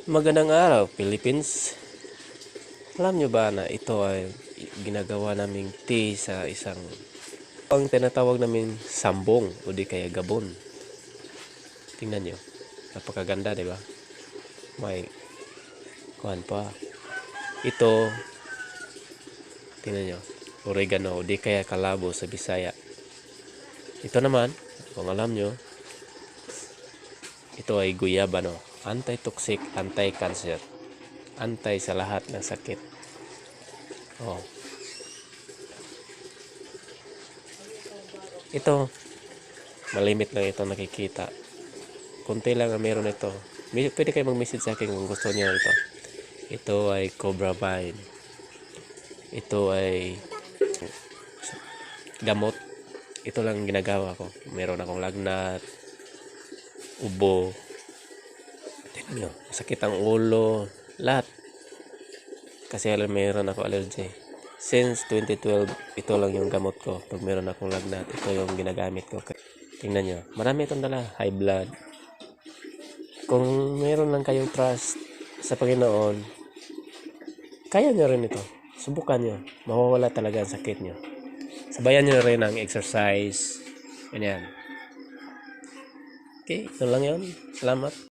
Magandang araw, Philippines. Alam nyo ba na ito ay ginagawa naming tea sa isang ang tinatawag namin sambong o di kaya gabon. Tingnan nyo. Napakaganda, di ba? May kuhan pa. Ito, tingnan nyo. Oregano o di kaya kalabo sa Bisaya. Ito naman, kung alam nyo, ito ay guyabano. Anti-toxic, anti-cancer. Antay sa lahat ng sakit. Oh. Ito, malimit lang ito nakikita. Kunti lang ang meron ito. Pwede kayo mag-message sa akin kung gusto niyo ito. Ito ay cobra vine. Ito ay gamot. Ito lang ginagawa ko. Meron akong lagnat, ubo. Tingnan nyo, sakit ang ulo, lahat. Kasi meron ako allergy. Since 2012, ito lang yung gamot ko. Pag meron akong lagnat, ito yung ginagamit ko. Tingnan nyo, marami itong dala. High blood. Kung meron lang kayong trust sa Panginoon, kaya nyo rin ito. Subukan nyo. Mawawala talaga ang sakit nyo. Sabayan nyo rin ang exercise. Ganyan. Okay, ito lang yun. Salamat.